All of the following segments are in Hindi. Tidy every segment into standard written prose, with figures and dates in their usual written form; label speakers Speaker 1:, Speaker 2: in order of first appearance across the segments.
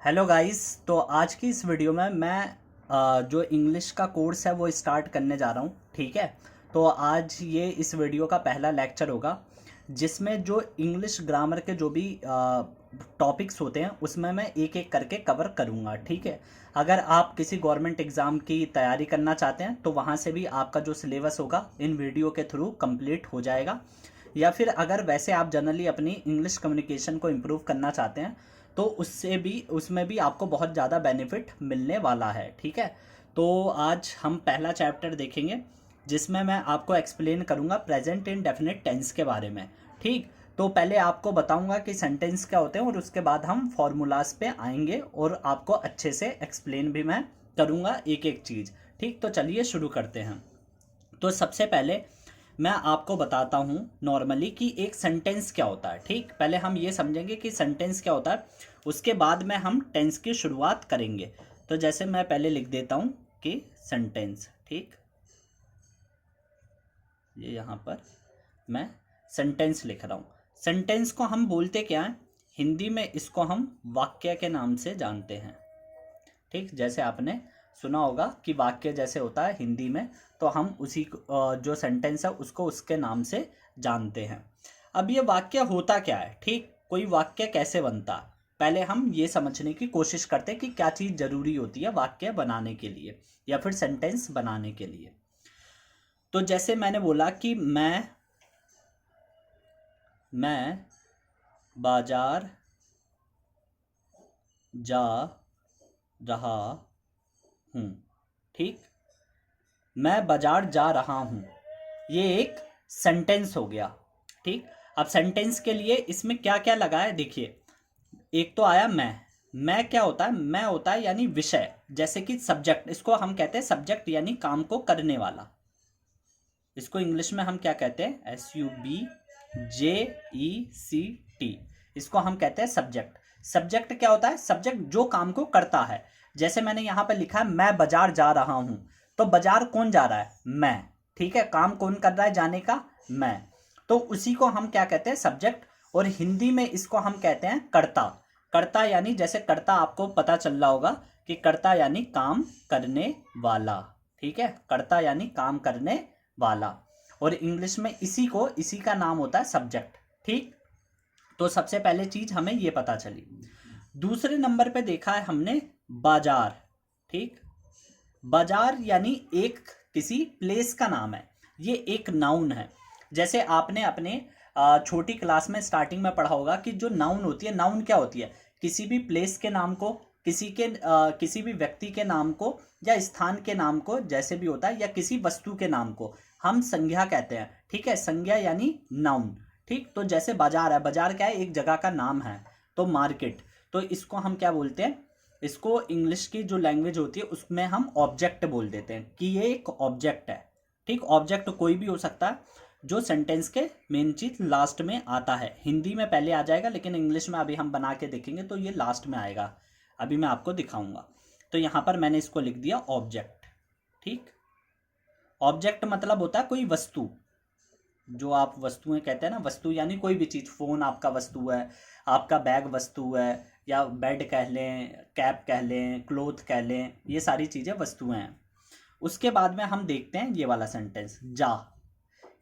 Speaker 1: Hello guys. तो आज की इस वीडियो में मैं जो इंग्लिश का कोर्स है वो स्टार्ट करने जा रहा हूँ। ठीक है। तो आज ये इस वीडियो का पहला लेक्चर होगा जिसमें जो इंग्लिश ग्रामर के जो भी टॉपिक्स होते हैं उसमें मैं एक एक करके कवर करूँगा। ठीक है। अगर आप किसी गवर्नमेंट एग्ज़ाम की तैयारी करना चाहते हैं तो वहाँ से भी आपका जो सिलेबस होगा इन वीडियो के थ्रू कंप्लीट हो जाएगा। या फिर अगर वैसे आप जनरली अपनी इंग्लिश कम्युनिकेशन को इम्प्रूव करना चाहते हैं तो उससे भी उसमें भी आपको बहुत ज़्यादा बेनिफिट मिलने वाला है। ठीक है। तो आज हम पहला चैप्टर देखेंगे जिसमें मैं आपको एक्सप्लेन करूंगा प्रेजेंट इंडेफिनिट टेंस के बारे में। ठीक। तो पहले आपको बताऊंगा कि सेंटेंस क्या होते हैं और उसके बाद हम फॉर्मूलाज पे आएंगे और आपको अच्छे से एक्सप्लेन भी मैं करूंगा एक एक चीज़। ठीक। तो चलिए शुरू करते हैं। तो सबसे पहले मैं आपको बताता हूँ नॉर्मली कि एक सेंटेंस क्या होता है। ठीक। पहले हम ये समझेंगे कि सेंटेंस क्या होता है, उसके बाद में हम टेंस की शुरुआत करेंगे। तो जैसे मैं पहले लिख देता हूँ कि सेंटेंस। ठीक। ये यहाँ पर मैं सेंटेंस लिख रहा हूँ। सेंटेंस को हम बोलते क्या हैं, हिंदी में इसको हम वाक्य के नाम से जानते हैं। ठीक। जैसे आपने सुना होगा कि वाक्य जैसे होता है हिंदी में, तो हम उसी जो सेंटेंस है उसको उसके नाम से जानते हैं। अब ये वाक्य होता क्या है, ठीक, कोई वाक्य कैसे बनता है, पहले हम ये समझने की कोशिश करते हैं कि क्या चीज़ ज़रूरी होती है वाक्य बनाने के लिए या फिर सेंटेंस बनाने के लिए। तो जैसे मैंने बोला कि मैं बाजार जा रहा हूँ। ठीक। मैं बाजार जा रहा हूँ, ये एक सेंटेंस हो गया। ठीक। अब सेंटेंस के लिए इसमें क्या क्या लगा है देखिए। एक तो आया मैं क्या होता है, मैं होता है यानी विषय, जैसे कि सब्जेक्ट, इसको हम कहते हैं सब्जेक्ट यानी काम को करने वाला। इसको इंग्लिश में हम क्या कहते हैं, SUBJECT। इसको हम कहते हैं सब्जेक्ट। सब्जेक्ट क्या होता है, सब्जेक्ट जो काम को करता है। जैसे मैंने यहां पर लिखा है मैं बाजार जा रहा हूं, तो बाजार कौन जा रहा है, मैं। ठीक है। काम कौन कर रहा है जाने का, मैं। तो उसी को हम क्या कहते हैं, सब्जेक्ट। और हिंदी में इसको हम कहते हैं कर्ता। कर्ता यानी जैसे कर्ता आपको पता चल रहा होगा कि कर्ता यानी काम करने वाला। ठीक है। कर्ता यानी काम करने वाला। और इंग्लिश में इसी का नाम होता है सब्जेक्ट। ठीक। तो सबसे पहले चीज हमें ये पता चली। दूसरे नंबर पे देखा है हमने बाजार। ठीक। बाजार यानी एक किसी प्लेस का नाम है, ये एक नाउन है। जैसे आपने अपने छोटी क्लास में स्टार्टिंग में पढ़ा होगा कि जो नाउन होती है, नाउन क्या होती है, किसी भी प्लेस के नाम को, किसी भी व्यक्ति के नाम को या स्थान के नाम को, जैसे भी होता है, या किसी वस्तु के नाम को हम संज्ञा कहते हैं। ठीक है। संज्ञा यानी नाउन। ठीक। तो जैसे बाजार है, बाजार क्या है, एक जगह का नाम है। तो मार्केट, तो इसको हम क्या बोलते हैं, इसको इंग्लिश की जो लैंग्वेज होती है उसमें हम ऑब्जेक्ट बोल देते हैं कि ये एक ऑब्जेक्ट है। ठीक। ऑब्जेक्ट कोई भी हो सकता है जो सेंटेंस के मेन चीज लास्ट में आता है। हिंदी में पहले आ जाएगा लेकिन इंग्लिश में अभी हम बना के देखेंगे तो ये लास्ट में आएगा, अभी मैं आपको दिखाऊंगा। तो यहां पर मैंने इसको लिख दिया ऑब्जेक्ट। ठीक। ऑब्जेक्ट मतलब होता है कोई वस्तु, जो आप वस्तुएं कहते हैं ना, वस्तु यानी कोई भी चीज, फोन आपका वस्तु है, आपका बैग वस्तु है, या बेड कह लें, कैप कह लें, क्लोथ कह लें, ये सारी चीजें वस्तुएं हैं। उसके बाद में हम देखते हैं ये वाला सेंटेंस, जा।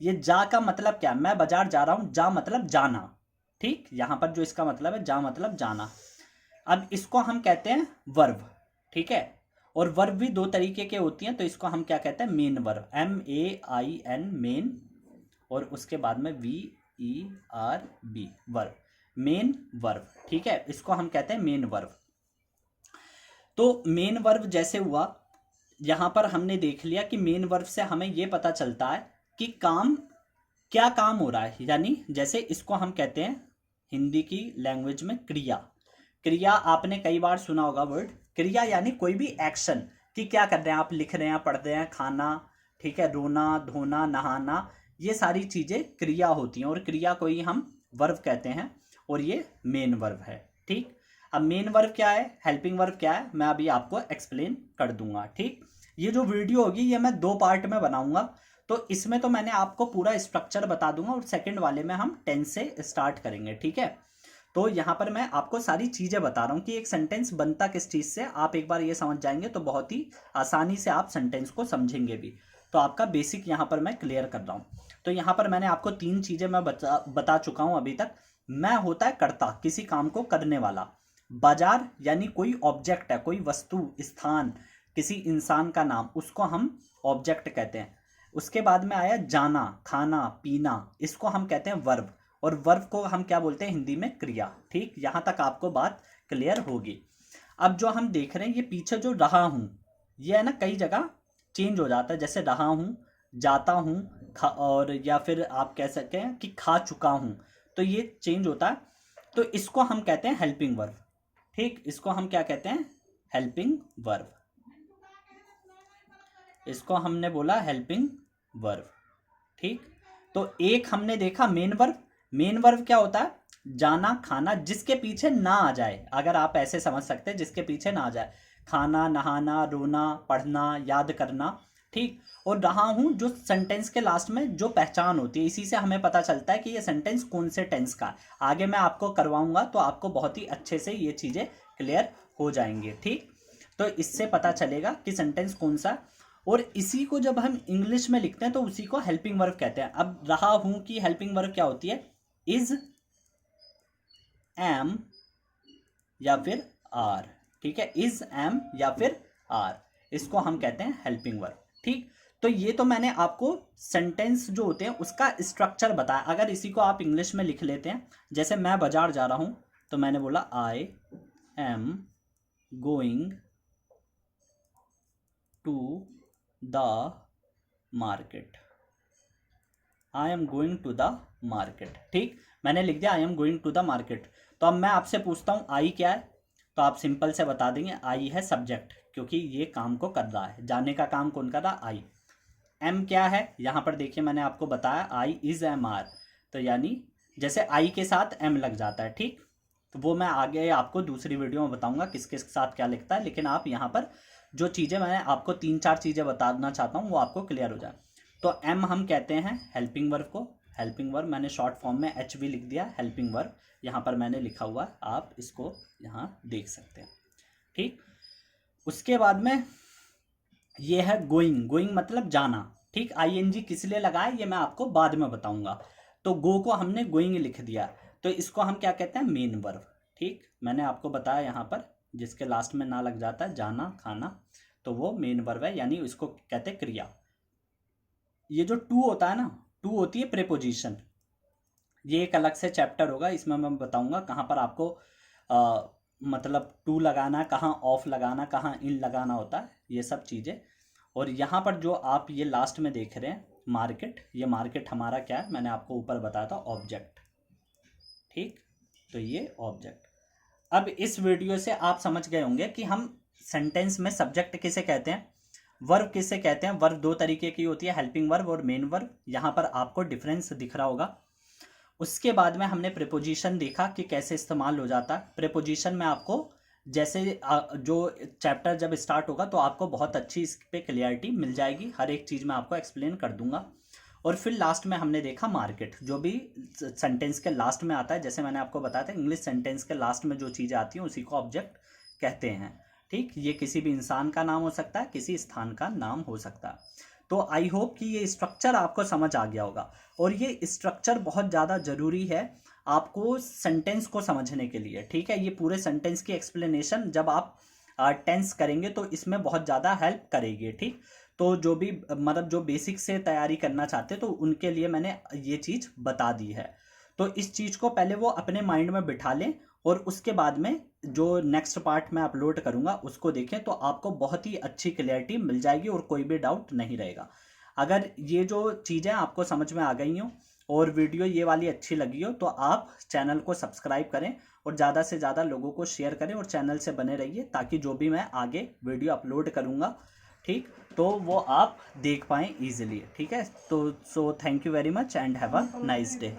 Speaker 1: ये जा का मतलब क्या, मैं बाजार जा रहा हूं, जा मतलब जाना। ठीक। यहां पर जो इसका मतलब है, जा मतलब जाना। अब इसको हम कहते हैं वर्ब। ठीक है। और वर्ब भी दो तरीके के होती हैं, तो इसको हम क्या कहते हैं, मेन वर्ब, MAIN, मेन। और उसके बाद में VERB, वर्ब, मेन वर्ब। ठीक है। इसको हम कहते हैं मेन वर्ब। तो मेन वर्ब जैसे हुआ, यहां पर हमने देख लिया कि मेन वर्ब से हमें यह पता चलता है कि काम, क्या काम हो रहा है, यानी जैसे इसको हम कहते हैं हिंदी की लैंग्वेज में क्रिया। क्रिया आपने कई बार सुना होगा वर्ड क्रिया, यानी कोई भी एक्शन, कि क्या कर रहे हैं आप, लिख रहे हैं, पढ़ रहे हैं, खाना, ठीक है, रोना, धोना, नहाना, ये सारी चीजें क्रिया होती हैं और क्रिया को ही हम वर्ब कहते हैं और ये मेन वर्ब है। ठीक। अब मेन वर्ब क्या है, हेल्पिंग वर्ब क्या है, मैं अभी आपको एक्सप्लेन कर दूंगा। ठीक। ये जो वीडियो होगी ये मैं दो पार्ट में बनाऊंगा, तो इसमें तो मैंने आपको पूरा स्ट्रक्चर बता दूंगा और सेकंड वाले में हम टेंस से स्टार्ट करेंगे। ठीक है। तो यहाँ पर मैं आपको सारी चीज़ें बता रहा हूँ कि एक सेंटेंस बनता किस चीज़ से। आप एक बार ये समझ जाएंगे तो बहुत ही आसानी से आप सेंटेंस को समझेंगे भी। तो आपका बेसिक यहाँ पर मैं क्लियर कर रहा हूँ। तो यहाँ पर मैंने आपको 3 चीज़ें मैं बता चुका हूँ अभी तक। मैं होता है कर्ता, किसी काम को करने वाला। बाजार यानी कोई ऑब्जेक्ट है, कोई वस्तु, स्थान, किसी इंसान का नाम, उसको हम ऑब्जेक्ट कहते हैं। उसके बाद में आया जाना, खाना, पीना, इसको हम कहते हैं वर्ब। और वर्ब को हम क्या बोलते हैं हिंदी में? क्रिया। ठीक, यहां तक आपको बात क्लियर होगी। अब जो हम देख रहे हैं ये पीछे जो रहा हूं, ये है ना कई जगह चेंज हो जाता है। जैसे रहा हूं, जाता हूं, और या फिर आप कह सकते हैं कि खा चुका हूं, तो ये चेंज होता है। तो इसको हम कहते हैं हेल्पिंग वर्ब। ठीक, इसको हम क्या कहते हैं? Helping verb. इसको हमने बोला हेल्पिंग वर्ब। ठीक, तो एक हमने देखा मेन वर्ब। मेन वर्ब क्या होता है? जाना, खाना, जिसके पीछे ना आ जाए। अगर आप ऐसे समझ सकते हैं, जिसके पीछे ना आ जाए। खाना, नहाना, रोना, पढ़ना, याद करना। ठीक, और रहा हूं जो सेंटेंस के लास्ट में जो पहचान होती है, इसी से हमें पता चलता है कि ये सेंटेंस कौन से टेंस का है। आगे मैं आपको करवाऊंगा तो आपको बहुत ही अच्छे से ये चीजें क्लियर हो जाएंगे। ठीक, तो इससे पता चलेगा कि सेंटेंस कौन सा। और इसी को जब हम इंग्लिश में लिखते हैं तो उसी को हेल्पिंग वर्ब कहते हैं। अब रहा हूं की हेल्पिंग वर्ब क्या होती है? इज, एम या फिर आर। ठीक है, इज, एम या फिर आर, इसको हम कहते हैं हेल्पिंग वर्ब। ठीक, तो ये तो मैंने आपको सेंटेंस जो होते हैं उसका स्ट्रक्चर बताया। अगर इसी को आप इंग्लिश में लिख लेते हैं, जैसे मैं बाजार जा रहा हूं तो मैंने बोला I am going to the market. I am going to the market. ठीक, मैंने लिख दिया I am going to the market. तो अब मैं आपसे पूछता हूं आई क्या है? तो आप सिंपल से बता देंगे आई है सब्जेक्ट, क्योंकि ये काम को कर रहा है। जाने का काम कौन कर रहा है? आई। एम क्या है? यहां पर देखिए मैंने आपको बताया आई इज एम आर, तो यानी जैसे आई के साथ एम लग जाता है। ठीक, तो वो मैं आगे आपको दूसरी वीडियो में बताऊंगा किस किस के साथ क्या लिखता है। लेकिन आप यहाँ पर जो चीज़ें मैंने आपको 3-4 चीज़ें बताना चाहता हूँ वो आपको क्लियर हो जाए। तो एम हम कहते हैं हेल्पिंग वर्ब को। हेल्पिंग वर्ब मैंने शॉर्ट फॉर्म में एच भी लिख दिया, हेल्पिंग वर्ब यहाँ पर मैंने लिखा हुआ है, आप इसको यहाँ देख सकते हैं। ठीक, उसके बाद में ये है गोइंग। गोइंग मतलब जाना। ठीक, आईएनजी किस लिए लगाए ये मैं आपको बाद में बताऊंगा। तो गो को हमने गोइंग लिख दिया, तो इसको हम क्या कहते हैं? Main verb. ठीक, मैंने आपको बताया यहाँ पर जिसके लास्ट में ना लग जाता है, जाना, खाना, तो वो मेन वर्ब है, यानी इसको कहते हैं क्रिया। ये जो टू होता है ना, टू होती है प्रेपोजिशन। ये एक अलग से चैप्टर होगा, इसमें मैं बताऊंगा कहाँ पर आपको मतलब टू लगाना, कहाँ ऑफ लगाना, कहाँ इन लगाना होता है, ये सब चीज़ें। और यहाँ पर जो आप ये लास्ट में देख रहे हैं मार्केट, ये मार्केट हमारा क्या है? मैंने आपको ऊपर बताया था ऑब्जेक्ट। ठीक, तो ये ऑब्जेक्ट। अब इस वीडियो से आप समझ गए होंगे कि हम सेंटेंस में सब्जेक्ट किसे कहते हैं, वर्ब किसे कहते हैं। वर्ब 2 तरीके की होती है, हेल्पिंग वर्ब और मेन वर्ब। यहाँ पर आपको डिफरेंस दिख रहा होगा। उसके बाद में हमने प्रीपोजिशन देखा कि कैसे इस्तेमाल हो जाता है। प्रीपोजिशन में आपको जैसे जो चैप्टर जब स्टार्ट होगा तो आपको बहुत अच्छी इस पे क्लियरिटी मिल जाएगी, हर एक चीज़ मैं आपको एक्सप्लेन कर दूंगा। और फिर लास्ट में हमने देखा मार्केट, जो भी सेंटेंस के लास्ट में आता है। जैसे मैंने आपको बताया था इंग्लिश सेंटेंस के लास्ट में जो चीज़ें आती हैं उसी को ऑब्जेक्ट कहते हैं। ठीक, ये किसी भी इंसान का नाम हो सकता है, किसी स्थान का नाम हो सकता है। तो आई होप कि ये स्ट्रक्चर आपको समझ आ गया होगा। और ये स्ट्रक्चर बहुत ज़्यादा ज़रूरी है आपको सेंटेंस को समझने के लिए। ठीक है, ये पूरे सेंटेंस की एक्सप्लेनेशन जब आप टेंस करेंगे तो इसमें बहुत ज़्यादा हेल्प करेगी। ठीक, तो जो भी मतलब जो बेसिक से तैयारी करना चाहते हैं तो उनके लिए मैंने ये चीज़ बता दी है। तो इस चीज़ को पहले वो अपने माइंड में बिठा लें और उसके बाद में जो नेक्स्ट पार्ट मैं अपलोड करूंगा उसको देखें, तो आपको बहुत ही अच्छी क्लैरिटी मिल जाएगी और कोई भी डाउट नहीं रहेगा। अगर ये जो चीज़ें आपको समझ में आ गई हो और वीडियो ये वाली अच्छी लगी हो तो आप चैनल को सब्सक्राइब करें और ज़्यादा से ज़्यादा लोगों को शेयर करें और चैनल से बने रहिए, ताकि जो भी मैं आगे वीडियो अपलोड करूँगा, ठीक, तो वो आप देख पाएँ ईजिली। ठीक है, तो so thank you very much and have a nice day.